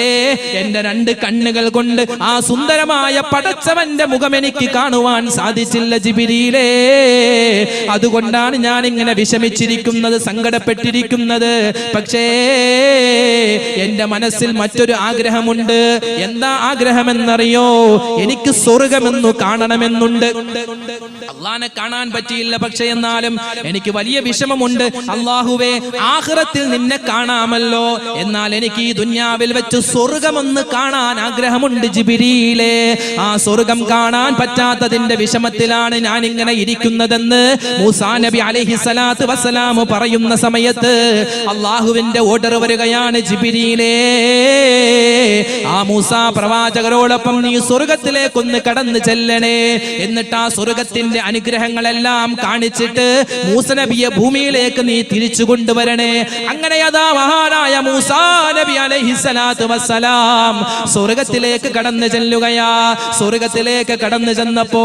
എന്റെ 2 കണ്ണുകൾ കൊണ്ട് ആ സുന്ദരമായ പടച്ചവന്റെ മുഖം എനിക്ക് കാണുവാൻ സാധിച്ചില്ല ജിബ്രീലേ. അതുകൊണ്ടാണ് ഞാൻ ഇങ്ങനെ വിഷമിച്ചിരിക്കുന്നത്, സങ്കടപ്പെട്ടിരിക്കുന്നത്. പക്ഷേ എന്റെ മനസ്സിൽ മറ്റൊരു ആഗ്രഹമുണ്ട്. എന്താ ആഗ്രഹമെന്നറിയോ? എനിക്ക് സ്വർഗമെന്നു കാണണമെന്നുണ്ട്. അള്ളാനെ കാണാൻ പറ്റിയില്ല, പക്ഷേ എന്നാലും എനിക്ക് വലിയ വിഷമമുണ്ട്. അള്ളാഹുവേ, ആഖിറത്തിൽ നിന്നെ കാണാമല്ലോ, എന്നാൽ എനിക്ക് ഈ ദുനിയാവിൽ വെച്ച് സ്വർഗമൊന്ന് കാണാൻ ആഗ്രഹമുണ്ട് ജിബ്രീലേ. ആ സ്വർഗം കാണാൻ പറ്റാത്തതിന്റെ വിഷമത്തിലാണ് ഞാൻ ഇങ്ങനെ ഇരിക്കുന്നതെന്ന് മൂസാ നബി അലൈഹിസ്സലാത്തു വസ്സലാം പറയുന്ന സമയത്ത് അള്ളാഹുവിന്റെ ഓർഡർ വരികയാണ്, ജിബ്രീലേ, ആ മൂസാ പ്രവാചകരോടൊപ്പം നീ സ്വർഗത്തിലേക്കൊന്ന് കടന്നു ചെല്ലണേ. എന്നിട്ട് ആ സ്വർഗത്തിന്റെ അനുഗ്രഹങ്ങളെല്ലാം കാണിച്ചിട്ട് മൂസ നബിയെ ഭൂമിയിലേക്ക് നീ തിരിച്ചു കൊണ്ടുവരണേ. അങ്ങനെ അതാ മഹാനായ മൂസാ നബി അലൈഹിസ്സലാത്തു വസ്സലാം സ്വർഗത്തിലേക്ക് കടന്നു ചെല്ലുകയാ. സ്വർഗത്തിലേക്ക് കടന്നു ചെന്നപ്പോ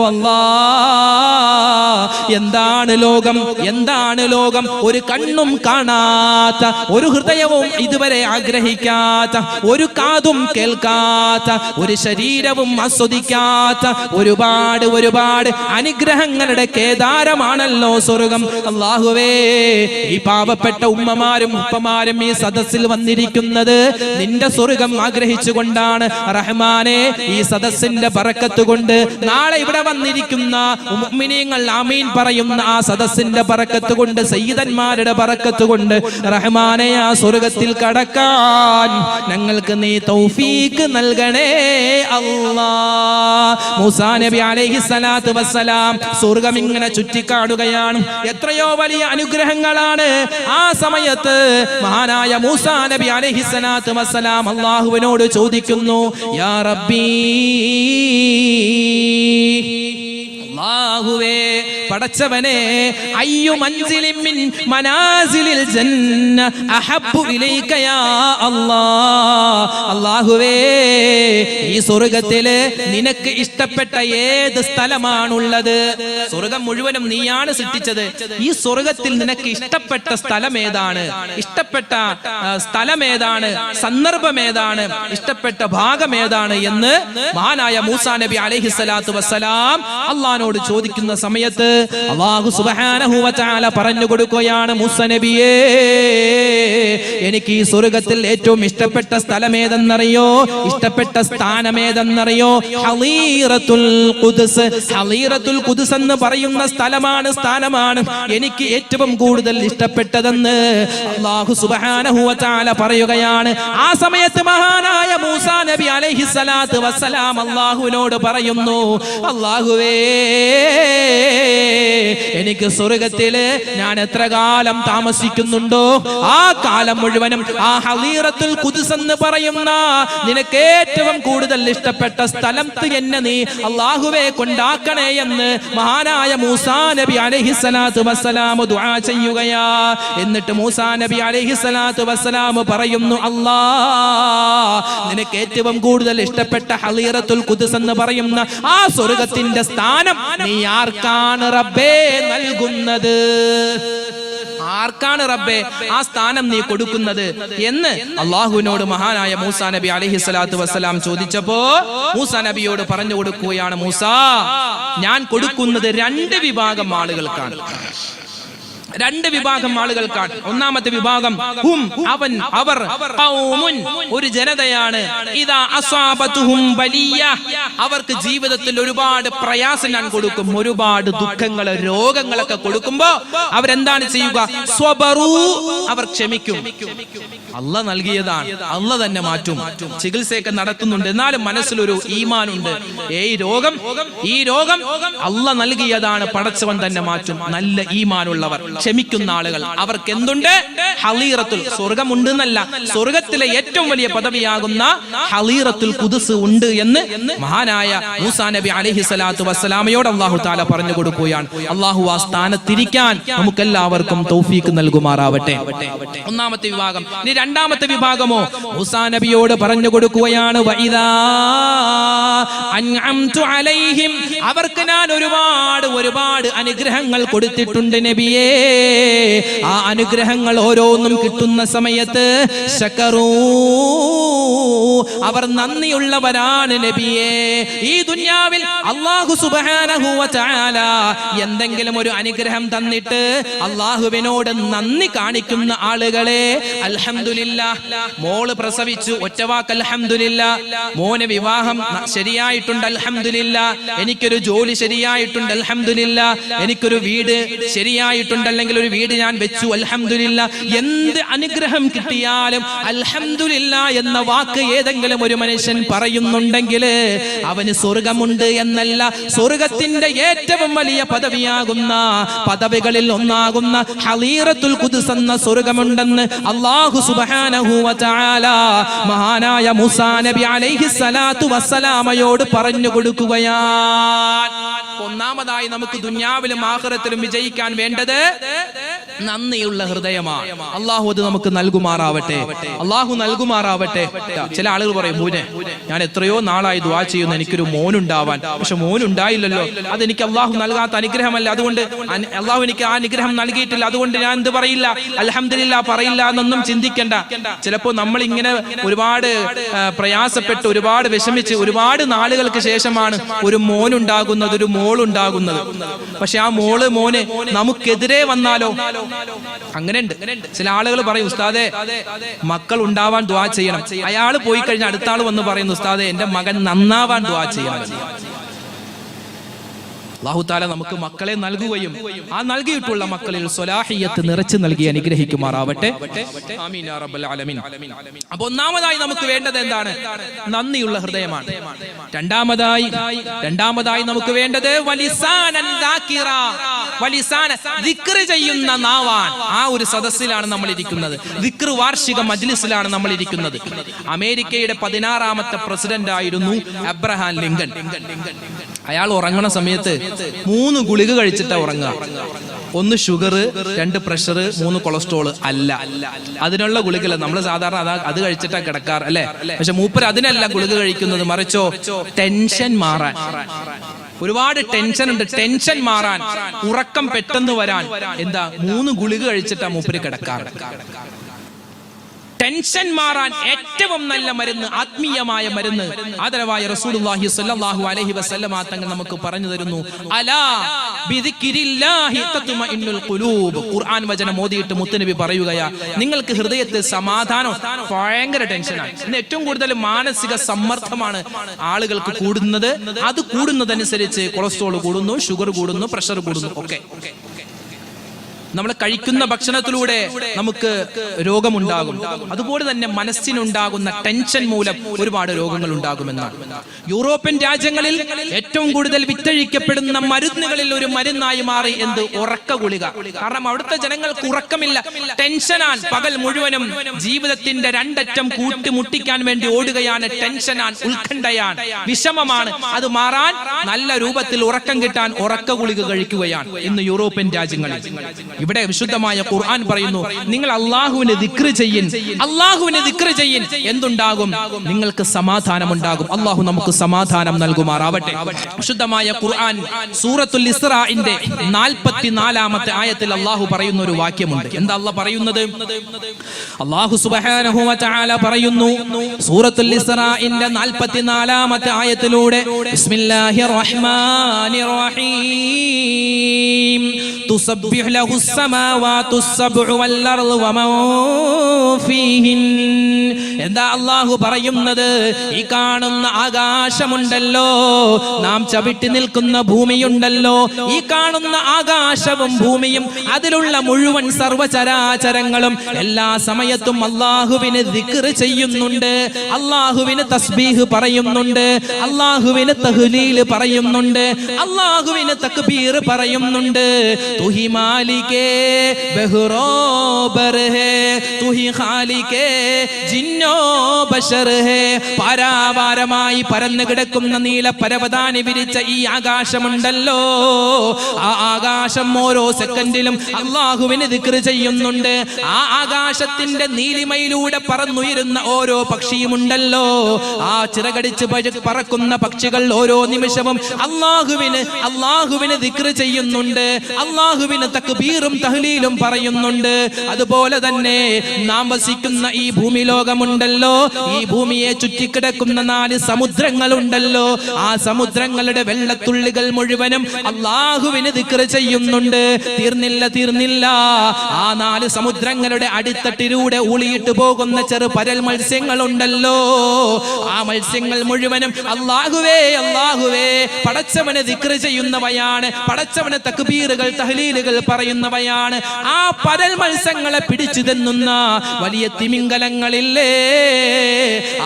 എന്താണ് ലോകം, എന്താണ് ലോകം? ഒരു കണ്ണും കാണാത്ത, ഒരു ഹൃദയവും ഇതുവരെ ആഗ്രഹിക്കാത്ത, ഒരു കാതും കേൾക്കാത്ത, ഒരു ശരീരവും ആസ്വദിക്കാത്ത ഒരുപാട് ഒരുപാട് അനുഗ്രഹങ്ങളുടെ കേദാരമാണല്ലോ സ്വർഗം. അല്ലാഹുവേ, ഈ പാവപ്പെട്ട ഉമ്മമാരും ഉപ്പമാരും ഈ സദസ്സിൽ വന്നിരിക്കുന്നത് നിന്റെ സ്വർഗം ആഗ്രഹിച്ചുകൊണ്ടാണ്. റഹ്മാനെ, ഈ സദസ്സിന്റെ ബറക്കത്ത് കൊണ്ട് നാളെ ഇവിടെ വന്നിരിക്കുന്ന മുഅ്മിനീങ്ങൾ ആമീൻ പറയുന്ന ആ സദസ്സിന്റെ ബറക്കത്ത് കൊണ്ട്, സയ്യിദന്മാരുടെ ബറക്കത്ത് കൊണ്ട് റഹ്മാനെ, ആ സ്വർഗത്തിൽ കടക്കാൻ ഞങ്ങൾക്ക് നീ തൗഫീക്ക് നൽകണേ അല്ലാഹ്. മൂസാ നബി അലൈഹിസ്സലാത്തു വസ്സലാം സ്വർഗം ഇങ്ങനെ ചുറ്റിക്കാണുകയാണ്. എത്രയോ വലിയ അനുഗ്രഹങ്ങളാണ്. ആ സമയത്ത് മഹാനായ മൂസാ നബി അലൈഹിസ്സലാത്തു വസ്സലാം അല്ലാഹുവിനോട് ചോദിക്കുന്നു, യാ റബ്ബീ, അല്ലാഹുവേ, പടച്ചവനെ, അയ്യു മൻസിലിൻ മിൻ മനാസിലിൽ ജന്ന അഹബ്ബു ഇലൈക യാ അല്ലാഹ്. അല്ലാഹുവേ, ഈ സ്വർഗ്ഗത്തില് നിനക്ക് ഇഷ്ടപ്പെട്ട ഏത് സ്ഥലമാണുള്ളത്? സ്വർഗ്ഗം മുഴുവനും നീയാണ് സൃഷ്ടിച്ചത്. ഈ സ്വർഗ്ഗത്തിൽ നിനക്ക് ഇഷ്ടപ്പെട്ട സ്ഥലം ഏതാണ്? ഇഷ്ടപ്പെട്ട സ്ഥലം ഏതാണ്? സന്ദർഭം ഏതാണ്? ഇഷ്ടപ്പെട്ട ഭാഗം ഏതാണ് എന്ന് മഹാനായ മൂസാ നബി അലൈഹിസ്സലാത്തു വസ്സലാം അല്ലാഹുവോട് ചോദിക്കുന്ന സമയത്ത് അല്ലാഹു സുബ്ഹാനഹു വ തആല പറഞ്ഞു കൊടുക്കുകയാണ്, മൂസാ നബിയേ, എനിക്ക് ഈ സ്വർഗ്ഗത്തിൽ ഏറ്റവും ഇഷ്ടപ്പെട്ട സ്ഥലം ഏതെന്നറിയോ? ഇഷ്ടപ്പെട്ട സ്ഥാനം ഏതെന്നറിയോ? ഹളീറത്തുൽ ഖുദ്സ്. ഹളീറത്തുൽ ഖുദ്സ് എന്ന് പറയുന്ന സ്ഥാനമാണ് എനിക്ക് ഏറ്റവും കൂടുതൽ ഇഷ്ടപ്പെട്ടതെന്ന് അല്ലാഹു സുബ്ഹാനഹു വ തആല പറയുകയാണ്. ആ സമയത്ത് മഹാനായ മൂസാ നബി അലൈഹിസ്സലാത്തു വസ്സലാം അല്ലാഹുവിനോട് പറയുന്നു, അല്ലാഹുവേ, എനിക്ക് സ്വർഗ്ഗത്തില് ഞാൻ എത്ര കാലം താമസിക്കുന്നുണ്ടോ ആ കാലം മുഴുവനും ആ ഹളീറത്തുൽ ഖുദ്സ് എന്ന് പറയുന്ന നിനക്ക് ഏറ്റവും കൂടുതൽ ഇഷ്ടപ്പെട്ട സ്ഥലത്ത് എന്നെ നീ അല്ലാഹുവേ കൊണ്ടാക്കണേ എന്ന് മഹാനായ മൂസാ നബി അലൈഹിസ്സലാത്തു വസ്സലാം ദുആ ചെയ്യുകയാ. എന്നിട്ട് മൂസാ നബി അലൈഹിസ്സലാത്തു വസ്സലാം പറയുന്നു, അല്ലാഹ്, നിനക്ക് ഏറ്റവും കൂടുതൽ ഇഷ്ടപ്പെട്ട ഹളീറത്തുൽ ഖുദ്സ് എന്ന് പറയുന്ന ആ സ്വർഗ്ഗത്തിന്റെ സ്ഥാനം നീ ആർക്കാണ് റബ്ബേ നൽകുന്നത്? ആർക്കാണ് റബ്ബേ ആ സ്ഥാനം നീ കൊടുക്കുന്നത് എന്ന് അല്ലാഹുവിനോട് മഹാനായ മൂസാ നബി അലൈഹിസ്സലാത്തു വസ്സലാം ചോദിച്ചപ്പോ മൂസാ നബിയോട് പറഞ്ഞു കൊടുക്കുകയാണ്, മൂസാ, ഞാൻ കൊടുക്കുന്നത് 2 വിഭാഗം ആളുകൾക്കാണ്. 2 വിഭാഗം ആളുകൾക്കാണ്. ഒന്നാമത്തെ വിഭാഗം അവർ ഖൗമുൻ, ഒരു ജനതയാണ്. ഇദാ അസാബതുഹും ബലിയ, അവർക്ക് ജീവിതത്തിൽ ഒരുപാട് പ്രയാസം ഞാൻ കൊടുക്കും, ഒരുപാട് ദുഃഖങ്ങൾ, രോഗങ്ങളൊക്കെ കൊടുക്കുമ്പോ അവരെന്താണ് ചെയ്യുക? സ്വബറു, അവർ ക്ഷമിക്കും. അല്ല നൽകിയതാണ്, അല്ല തന്നെ മാറ്റും. ചികിത്സയൊക്കെ നടത്തുന്നുണ്ട്, എന്നാലും മനസ്സിലൊരു ഈമാനുണ്ട്. ഈ രോഗം അല്ല നൽകിയതാണ്, പടച്ചവൻ തന്നെ മാറ്റും. നല്ല ഈമാനുള്ളവർ, ക്ഷമിക്കുന്ന ആളുകൾ, അവർക്ക് എന്തുണ്ട്? ഹളീറത്തുൽ, സ്വർഗമുണ്ട് എന്നല്ല, സ്വർഗത്തിലെ ഏറ്റവും വലിയ പദവിയാകുന്ന ഹളീറത്തുൽ ഖുദ്സ് ഉണ്ട് എന്ന് മഹാനായ മൂസാ നബി അലൈഹിസ്സലാത്തു വസ്സലാമയോട് അല്ലാഹു തആല പറഞ്ഞു കൊടുക്കുകയാണ്. അല്ലാഹു ആ സ്ഥാനത്തിരിക്കാൻ നമുക്കെല്ലാവർക്കും തൗഫീക്ക് നൽകുമാറാവട്ടെ. ഒന്നാമത്തെ വിഭാഗം. ഇനി രണ്ടാമത്തെ വിഭാഗമോ മൂസാ നബിയോട് പറഞ്ഞു കൊടുക്കുകയാണ്, വഇദാ അൻഅംതു അലൈഹിം, അവർക്ക് ഞാൻ ഒരുപാട് അനുഗ്രഹങ്ങൾ കൊടുത്തിട്ടുണ്ട് നബിയേ. ആ അനുഗ്രഹങ്ങൾ ഓരോന്നും കിട്ടുന്ന സമയത്ത് ശകറൂ, അവർ നന്ദിയുള്ളവരാണ് നബിയേ. ഈ ദുനിയാവിൽ അല്ലാഹു സുബ്ഹാനഹു വ തആല എന്തെങ്കിലും ഒരു അനുഗ്രഹം തന്നിട്ട് അല്ലാഹുവിനോട് നന്ദി കാണിക്കുന്ന ആളുകളെ, അൽഹംദുലില്ലാഹ്, മോള് പ്രസവിച്ചു, ഒറ്റവാക്ക് അൽഹംദുലില്ലാഹ്, മോന് വിവാഹം ശരിയായിട്ടുണ്ട് അൽഹംദുലില്ലാഹ്, എനിക്കൊരു ജോലി ശരിയായിട്ടുണ്ട് അൽഹംദുലില്ലാഹ്, എനിക്കൊരു വീട് ശരിയായിട്ടുണ്ട്, അല്ലെങ്കിൽ ഒരു വീട് ഞാൻ വെച്ചു അൽഹംദുലില്ലാഹ്. എന്ത് അനുഗ്രഹം കിട്ടിയാലും അൽഹംദുലില്ലാഹ് എന്ന വാക്ക് ഏതെങ്കിലും ഒരു മനുഷ്യൻ പറയുന്നുണ്ടെങ്കിൽ അവന് സ്വർഗമുണ്ട് എന്നല്ല, സ്വർഗത്തിന്റെ ഏറ്റവും വലിയ പദവിയാകുന്ന പദവികളിൽ ഒന്നാകുന്ന ഹളീറത്തുൽ ഖുദ്സ് എന്ന സ്വർഗമുണ്ടെന്ന് അല്ലാഹു സുബ്ഹാനഹു വ തആല മഹാനായ മൂസാ നബി അലൈഹി സ്വലാത്തു വസ്സലാമയോട് പറഞ്ഞു കൊടുക്കുകയാണ്. ഒന്നാമതായി നമുക്ക് ദുനിയാവിലും ആഖിറത്തിലും വിജയിക്കാൻ വേണ്ടത് നന്ദിയുള്ള ഹൃദയമാണ്. അള്ളാഹു അത് നമുക്ക് നൽകുമാറാവട്ടെ, അള്ളാഹു നൽകുമാറാവട്ടെ. ചില ആളുകൾ പറയും, മോനെ ഞാൻ എത്രയോ നാളായി ദുആ ചെയ്യുന്നു എനിക്കൊരു മോനുണ്ടാവാൻ, പക്ഷെ മോനുണ്ടായില്ലല്ലോ, അതെനിക്ക് അള്ളാഹു നൽകാത്ത അനുഗ്രഹമല്ല, അതുകൊണ്ട് അള്ളാഹു എനിക്ക് ആ അനുഗ്രഹം നൽകിയിട്ടില്ല, അതുകൊണ്ട് ഞാൻ എന്ത് പറയില്ല, അൽഹംദുലില്ലാഹ് പറയില്ല എന്നൊന്നും ചിന്തിക്കണ്ട. ചിലപ്പോ നമ്മൾ ഇങ്ങനെ ഒരുപാട് പ്രയാസപ്പെട്ട് ഒരുപാട് വിഷമിച്ച് ഒരുപാട് നാളുകൾക്ക് ശേഷമാണ് ഒരു മോനുണ്ടാകുന്നത്, ഒരു മോളുണ്ടാകുന്നത്. പക്ഷെ ആ മോന് നമുക്കെതിരെ വന്നാലോ? അങ്ങനെയുണ്ട്. ചില ആളുകൾ പറയും, ഉസ്താദേ മക്കൾ ഉണ്ടാവാൻ ദുആ ചെയ്യണം. അയാൾ പോയി കഴിഞ്ഞാൽ അടുത്ത ആൾ വന്ന് പറയുന്നു, ഉസ്താദേ എന്റെ മകൻ നന്നാവാൻ ദുആ ചെയ്യണം. അല്ലാഹു തആല നമുക്ക് മക്കളെ നൽകുകയും ആ നൽകിയിട്ടുള്ള മക്കളിൽ സ്വലാഹിയത്ത് നിറച്ചു നൽകി അനുഗ്രഹിക്കുമാറാവട്ടെ. ആമീൻ യാ റബ്ബൽ ആലമീൻ. അപ്പോൾ ഒന്നാമതായി നമുക്ക് വേണ്ടത് എന്താണ്? നന്ദിയുള്ള ഹൃദയമാണ്. രണ്ടാമതായി നമുക്ക് വേണ്ടത് വലിസാനൻ ദാകിറ, വലിസാന ദിക്ർ ചെയ്യുന്ന നാവാൻ. ആ ഒരു സദസ്സിലാണ് നമ്മൾ ഇരിക്കുന്നത്, ദിക്ർ വാർഷിക മജ്ലിസിലാണ് നമ്മൾ ഇരിക്കുന്നത്. അമേരിക്കയുടെ 16ാമത്തെ പ്രസിഡന്റ് ആയിരുന്നു അബ്രഹാം ലിങ്കൺ. അയാൾ ഉറങ്ങുന്ന സമയത്ത് 3 ഗുളിക കഴിച്ചിട്ടാ ഉറങ്ങുക. 1 ഷുഗർ, 2 പ്രഷർ, 3 കൊളസ്ട്രോൾ. അല്ല, അതിനുള്ള ഗുളികല്ല. നമ്മൾ സാധാരണ അത് കഴിച്ചിട്ടാ കിടക്കാറ് അല്ലെ. പക്ഷെ മൂപ്പര് അതിനല്ല ഗുളിക കഴിക്കുന്നത്, മറിച്ചോ ടെൻഷൻ മാറാൻ. ഒരുപാട് ടെൻഷൻ ഉണ്ട്, ടെൻഷൻ മാറാൻ, ഉറക്കം പെട്ടെന്ന് വരാൻ എന്താ 3 ഗുളിക കഴിച്ചിട്ടാ മൂപ്പര് കിടക്കാറ്. ടെൻഷൻ മാറാൻ ഏറ്റവും നല്ല മരുന്ന്, ആത്മീയമായ മരുന്ന് ആദരവായ റസൂലുള്ളാഹി സ്വല്ലല്ലാഹു അലൈഹി വസല്ലമ തങ്ങൾ നമുക്ക് പറഞ്ഞു തരുന്നു. അലാ ബിദിക്രില്ലാഹി തത്മഇന്നുൽ ഖുലൂബ്. ഖുർആൻ വചനം ഓതിയിട്ട് മുത്തനബി പറയുകയാ, നിങ്ങൾക്ക് ഹൃദയത്തിൽ സമാധാനം, ഭയങ്കര ടെൻഷനാണ്. ഇന്ന് ഏറ്റവും കൂടുതൽ മാനസിക സമ്മർദ്ദമാണ് ആളുകൾക്ക് കൂടുന്നത്. അത് കൂടുന്നതനുസരിച്ച് കൊളസ്ട്രോൾ കൂടുന്നു, ഷുഗർ കൂടുന്നു, പ്രഷർ കൂടുന്നു. ഒക്കെ നമ്മൾ കഴിക്കുന്ന ഭക്ഷണത്തിലൂടെ നമുക്ക് രോഗമുണ്ടാകും. അതുപോലെ തന്നെ മനസ്സിനുണ്ടാകുന്ന ടെൻഷൻ മൂലം ഒരുപാട് രോഗങ്ങൾ ഉണ്ടാകുമെന്നാണ്. യൂറോപ്യൻ രാജ്യങ്ങളിൽ ഏറ്റവും കൂടുതൽ വിറ്റഴിക്കപ്പെടുന്ന മരുന്നുകളിൽ ഒരു മരുന്നായി മാറി എന്ത്? ഉറക്ക ഗുളിക. കാരണം അവിടുത്തെ ജനങ്ങൾക്ക് ഉറക്കമില്ല, ടെൻഷനാൻ. പകൽ മുഴുവനും ജീവിതത്തിന്റെ രണ്ടറ്റം കൂട്ടിമുട്ടിക്കാൻ വേണ്ടി ഓടുകയാണ്. ടെൻഷനാൻ, ഉത്കണ്ഠയാൻ, വിഷമമാണ്. അത് മാറാൻ നല്ല രൂപത്തിൽ ഉറക്കം കിട്ടാൻ ഉറക്ക ഗുളിക കഴിക്കുകയാണ് ഇന്ന് യൂറോപ്യൻ രാജ്യങ്ങളിൽ. ഇവിടെ വിശുദ്ധമായ ഖുർആൻ പറയുന്നു, നിങ്ങൾ അല്ലാഹുവിനെ ദിക്ർ ചെയ്യിൻ, അല്ലാഹുവിനെ ദിക്ർ ചെയ്യിൻ, എന്തുണ്ടാകും? നിങ്ങൾക്ക് സമാധാനം ഉണ്ടാകും. അല്ലാഹു നമുക്ക് സമാധാനം നൽകുമാറാവട്ടെ. വിശുദ്ധമായ ഖുർആൻ സൂറത്തുൽ ഇസ്രാഇന്റെ 44ാമത്തെ ആയത്തിൽ അല്ലാഹു പറയുന്ന ഒരു വാക്യമുണ്ട്. എന്താ അല്ലാഹു പറയുന്നത്? അല്ലാഹു സുബ്ഹാനഹു വ തആല പറയുന്നു സൂറത്തുൽ ഇസ്രാഇന്റെ 44ാമത്തെ ആയത്തിലൂടെ, ബിസ്മില്ലാഹിർ റഹ്മാനിർ റഹീം തുസബ്ബിഹു ലഹു السماوات السبع والأرض ومن فيهن. എന്താ അല്ലാഹു പറയുന്നത്? ഈ കാണുന്ന ആകാശമുണ്ടല്ലോ, നാം ചവിട്ടി നിൽക്കുന്ന ഭൂമിയുണ്ടല്ലോ, ഈ കാണുന്ന ആകാശവും ഭൂമിയും അതിലുള്ള മുഴുവൻ സർവചരാചരങ്ങളും എല്ലാ സമയത്തും അല്ലാഹുവിനെ ദിക്ർ ചെയ്യുന്നുണ്ട്, അല്ലാഹുവിന് തസ്ബീഹ് പറയുന്നുണ്ട്, അല്ലാഹുവിന് തഹ്ലീൽ പറയുന്നുണ്ട്, അല്ലാഹുവിന് തക്ബീർ പറയുന്നുണ്ട്. തുഹി മാലികേ ബഹ്റോ ബർഹേ തുഹി ഖാലികേ ജിന്നോ ബശർ ഹേ. പാരാവാരമായി പരന്നു കിടക്കുന്ന നീല പരവതാനി വിരിച്ച ഈ ആകാശമുണ്ടല്ലോ, ആ ആകാശം ഓരോ സെക്കൻഡിലും അള്ളാഹുവിന് ദിക്ർ ചെയ്യുന്നുണ്ട്. ആ ആകാശത്തിന്റെ നീലിമയിലൂടെ പറന്നുയരുന്ന ഓരോ പക്ഷിയുമുണ്ടല്ലോ, ആ ചിറകടിച്ച് പറക്കുന്ന പക്ഷികൾ ഓരോ നിമിഷവും അള്ളാഹുവിന് ദിക്ർ ചെയ്യുന്നുണ്ട്, അള്ളാഹുവിന് തക്ബീറും തഹ്ലീലും പറയുന്നുണ്ട്. അതുപോലെ തന്നെ നാം വസിക്കുന്ന ഈ ഭൂമി ലോകമുണ്ടല്ലോ, ഈ ഭൂമിയെ ചുറ്റിക്കിടക്കുന്ന 4 സമുദ്രങ്ങളുണ്ടല്ലോ, ആ സമുദ്രങ്ങളുടെ വെള്ളത്തുള്ളികൾ മുഴുവനും അള്ളാഹുവിന് ദിക്ർ ചെയ്യുന്നുണ്ട്. തീർന്നില്ല. ആ 4 സമുദ്രങ്ങളുടെ അടിത്തട്ടിലൂടെ ഊളിയിട്ട് പോകുന്ന ചെറു പരൽ മത്സ്യങ്ങളുണ്ടല്ലോ, ആ മത്സ്യങ്ങൾ മുഴുവനും അള്ളാഹുവേ പടച്ചവനെ ദിക്ർ ചെയ്യുന്നവയാണ്, പടച്ചവനെ തക്ബീറുകൾ തഹ്ലീലുകൾ പറയുന്നവയാണ്. ആ പരൽ മത്സ്യങ്ങളെ പിടിച്ചു തിന്നുന്ന വലിയ തിമിംഗലങ്ങളില്ലേ,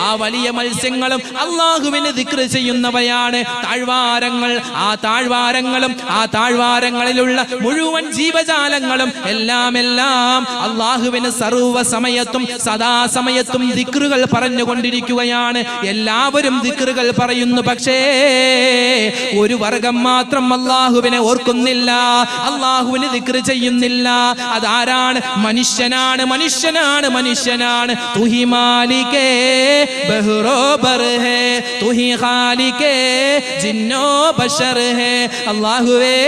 ആ വലിയ മത്സ്യങ്ങളും അള്ളാഹുവിന് ദിക്ർ ചെയ്യുന്നവയാണ്. താഴ്വാരങ്ങൾ, ആ താഴ്വാരങ്ങളിലുള്ള മുഴുവൻ ജീവജാലങ്ങളും എല്ലാം അള്ളാഹുവിന് സർവ്വ സമയത്തും സദാസമയത്തും ദിക്റുകൾ പറഞ്ഞുകൊണ്ടിരിക്കുകയാണ്. എല്ലാവരും ദിക്റുകൾ പറയുന്നു, പക്ഷേ ഒരു വർഗം മാത്രം അള്ളാഹുവിനെ ഓർക്കുന്നില്ല, അള്ളാഹുവിന് ദിക്ർ ചെയ്യുന്നില്ല. അതാരാണ്? മനുഷ്യനാണ്. തുഹി മാലികേ ബഹ്റോ ബർ ഹേ, തുഹി ഖാലികേ ജിന്നോ ബശർ ഹേ. അള്ളാഹുവേ,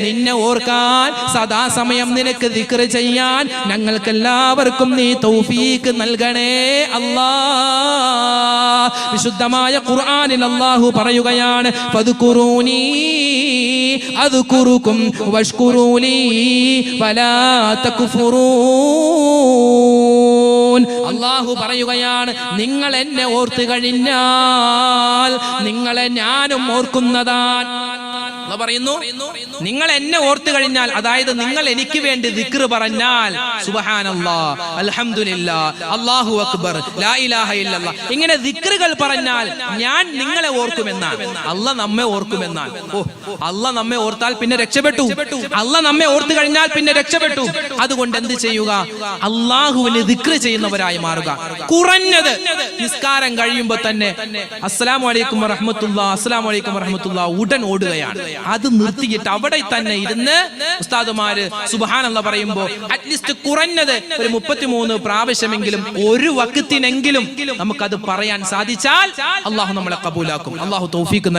നിന്നെ ഓർക്കാൻ സദാസമയം നിനക്ക് ദിക്ർ ചെയ്യാൻ ഞങ്ങൾക്കെല്ലാവർക്കും നീ തൗഫീഖ് നൽകണേ അല്ലാഹ്. വിശുദ്ധമായ ഖുർആനിൽ അല്ലാഹു പറയുകയാണ്, ഫദ്കുറൂനി അദ്കുറുകും വഷ്കുറൂലി വലാ തക്ഫുറൂൻ. അല്ലാഹു പറയുകയാണ്, നിങ്ങൾ എന്നെ ഓർത്തു കഴിഞ്ഞാൽ നിങ്ങളെ ഞാനും ഓർക്കുന്നതാണ്. പറയുന്നു, നിങ്ങൾ എന്നെ ഓർത്തു കഴിഞ്ഞാൽ, അതായത് നിങ്ങൾ എനിക്ക് വേണ്ടി ദിക്ർ പറഞ്ഞാൽ, സുബ്ഹാനല്ലാഹ്, അൽഹംദുലില്ലാഹ്, അല്ലാഹു അക്ബർ, ലാ ഇലാഹ ഇല്ലല്ലാഹ്, ഇങ്ങനെ ദിക്റുകൾ പറഞ്ഞാൽ ഞാൻ നിങ്ങളെ ഓർക്കുമെന്നാണ്. അല്ലാഹ് നമ്മെ ഓർക്കുമെന്നാണ്. അല്ലാഹ് നമ്മെ ഓർത്താൽ പിന്നെ രക്ഷപ്പെട്ടു, അല്ലാഹ് നമ്മെ ഓർത്തു കഴിഞ്ഞാൽ പിന്നെ രക്ഷപ്പെട്ടു. അതുകൊണ്ട് എന്ത് ചെയ്യുക? അല്ലാഹുവിന് ദിക്ർ ചെയ്യുന്നവരായി മാറുക. കുറഞ്ഞത് നിസ്കാരം കഴിയുമ്പോൾ തന്നെ അസ്സലാമു അലൈക്കും വറഹ്മത്തുള്ളാഹി, അസ്സലാമു അലൈക്കും വറഹ്മത്തുള്ളാഹി ഉടൻ ഓടുകയാണ്. അത് നിർത്തിയിട്ട് അവിടെ തന്നെ ഇരുന്ന് ഉസ്താദുമാര് സുബ്ഹാനല്ലാഹ് പറയുമ്പോൾ അറ്റ്ലീസ്റ്റ് കുറഞ്ഞത് ഒരു 33 പ്രാവശ്യമെങ്കിലും ഒരു വഖത്തിനെങ്കിലും നമുക്കത് പറയാൻ സാധിച്ചാൽ അല്ലാഹു നമ്മളെ കബൂലാക്കും. അല്ലാഹു തൗഫീഖ്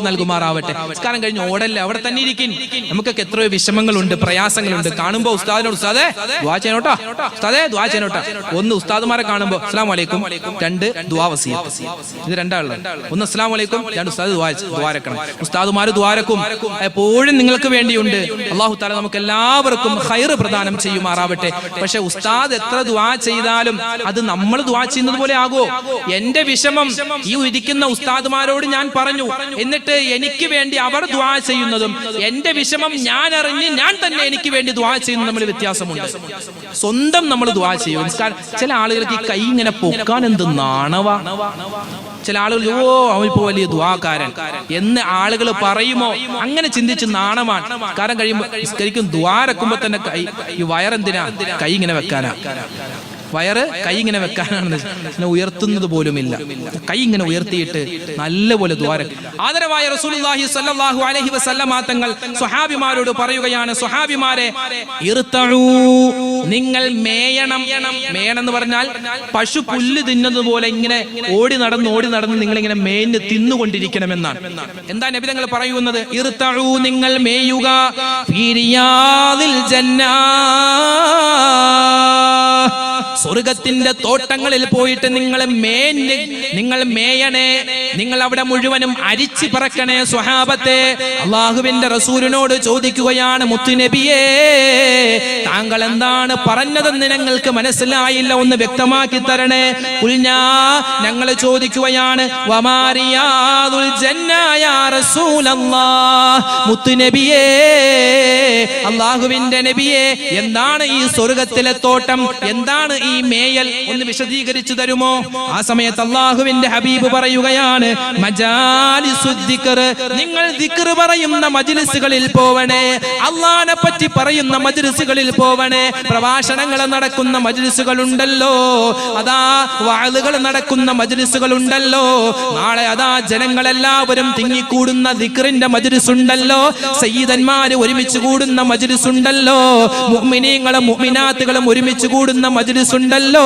നൽകുമാറാവട്ടെ. നിസ്കാരം കഴിഞ്ഞ് ഓടല്ലേ, അവിടെ തന്നെ ഇരിക്കും. നമുക്കൊക്കെ എത്രയോ വിഷമങ്ങളുണ്ട്, പ്രയാസങ്ങളുണ്ട്. കാണുമ്പോൾ ഉസ്താദിനോട് ഉസ്താദേ ദുആ ചെയ്യണോട്ടാ, ഉസ്താദേ ദുആ ചെയ്യണോട്ടാ. ഒന്ന് ഉസ്താദുമാരെ കാണുമ്പോൾ അസ്സലാമു അലൈക്കും, 2 ദുആ വസിയത്ത്. ഇത് രണ്ടാള്. ഒന്ന് അസ്സലാമു അലൈക്കും, 2 ഉസ്താദ് ദ്വാരക്കണം. ഉസ്താദുമാര് ദ്വാരക്കും എപ്പോഴും നിങ്ങൾക്ക് വേണ്ടിയുണ്ട്. അല്ലാഹു തആല നമുക്ക് എല്ലാവർക്കും ഖൈർ പ്രദാനം ചെയ്യുമാറാവട്ടെ. പക്ഷെ ഉസ്താദ് എത്ര ദുആ ചെയ്താലും അത് നമ്മൾ ദുആ ചെയ്യുന്നത് പോലെ ആകോ? എന്റെ വിഷമം ഈ ഇരിക്കുന്ന ഉസ്താദുമാരോട് ഞാൻ പറഞ്ഞു, എന്നിട്ട് എനിക്ക് വേണ്ടി അവർ ദുആ ചെയ്യുന്നതും എന്റെ വിഷമം ഞാൻ അറിഞ്ഞ് ഞാൻ തന്നെ എനിക്ക് വേണ്ടി ദുആ ചെയ്യുന്നതും തമ്മിൽ വ്യത്യാസമുണ്ട്. സ്വന്തം നമ്മൾ ദുആ ചെയ്യും. ചില ആളുകൾക്ക് ഈ കൈ ഇങ്ങനെ പൊക്കാൻ എന്ത് നാണവാ. ചില ആളുകൾ അവനിപ്പോ വലിയ ദുആകാരൻ എന്ന് ആളുകൾ പറയുമോ, അങ്ങനെ ചിന്തിച്ച് നാണമാണ്. കാരണം കഴിയുമ്പോൾ നിസ്കരിക്കും, ദ്വാരക്കുമ്പോ തന്നെ ഈ വയറെന്തിനാ കൈ ഇങ്ങനെ വെക്കാനാ? വയറ് കൈ ഇങ്ങനെ വെക്കാനാണ്, ഉയർത്തുന്നത് പോലുമില്ല. കൈ ഇങ്ങനെ ഉയർത്തിയിട്ട് നല്ലപോലെ ദ്വാരം. ആദരവായ റസൂലുള്ളാഹി സ്വല്ലല്ലാഹു അലൈഹി വസല്ലമ തങ്ങൾ സ്വഹാബിമാരോട് പറയുകയാണ്, സ്വഹാബിമാരെ ഇർതഉ, നിങ്ങൾ മേയണം. മേയണം എന്ന് പറഞ്ഞാൽ പശു പുല്ല് തിന്നുന്നത് പോലെ ഇങ്ങനെ ഓടി നടന്ന് നിങ്ങൾ ഇങ്ങനെ മേഞ്ഞ് തിന്നുകൊണ്ടിരിക്കണമെന്നാണ്. എന്താ നബി തങ്ങൾ പറയുന്നത്? ഇർതഉ, നിങ്ങൾ മേയുക, ഫീ റിയാദിൽ ജന്നാ, സ്വർഗത്തിന്റെ തോട്ടങ്ങളിൽ പോയിട്ട് നിങ്ങൾ മേയണേ, നിങ്ങൾ അവിടെ മുഴുവനും അരിച്ചു പറക്കണേ. സ്വഹാബത്തെ, അള്ളാഹുവിന്റെ റസൂലിനോട് ചോദിക്കുകയാണ്, മുത്തുനബിയേ, താങ്കൾ എന്താണ് പറഞ്ഞതെന്ന് ഞങ്ങൾക്ക് മനസ്സിലായില്ല, ഒന്ന് വ്യക്തമാക്കി തരണേ. ഞങ്ങൾ ചോദിക്കുകയാണ്, വമാരിയാദുൽ ജന്ന യാ റസൂലല്ലാഹ്, മുത്തുനബിയേ, അള്ളാഹുവിന്റെ നബിയേ, എന്താണ് ഈ സ്വർഗത്തിലെ തോട്ടം, എന്താണ് ഈ ഈ മേയൽ ഒന്ന് വിശദീകരിച്ചു തരുമോ? ആ സമയത്ത് അല്ലാഹുവിന്റെ ഹബീബ് പറയുകയാണ്, മജാലിസുദ് ദിക്ർ, നിങ്ങൾ ദിക്ർ പറയുന്ന മജ്ലിസുകളിൽ പോവണേ, അല്ലാഹനെ പറ്റി പറയുന്ന മജ്ലിസുകളിൽ പോവണേ. പ്രഭാഷണങ്ങൾ നടക്കുന്ന മജ്ലിസുകൾ ഉണ്ടല്ലോ, അതാ വഅലുകൾ നടക്കുന്ന മജ്ലിസുകൾ ഉണ്ടല്ലോ, നാളെ അതാ ജനങ്ങളെല്ലാവരും തിങ്ങിക്കൂടുന്ന ദിക്റിന്റെ മജ്ലിസ് ഉണ്ടല്ലോ, സയ്യിദന്മാര് ഒരുമിച്ച് കൂടുന്ന മജ്ലിസ് ഉണ്ടല്ലോ, മുഅ്മിനീങ്ങളും മുഅ്മിനാത്തുകളും ഒരുമിച്ച് കൂടുന്ന മജ്ലിസ് ഉണ്ടല്ലോ,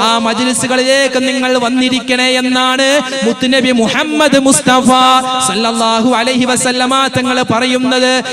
ആ മജ്ലിസുകളിലേക്ക് നിങ്ങൾ വന്നിരിക്കണേ എന്നാണ് മുത്തുനബി മുഹമ്മദ് മുസ്തഫ സല്ലല്ലാഹു അലൈഹി വസല്ലമ തങ്ങൾ പറയുന്നത്.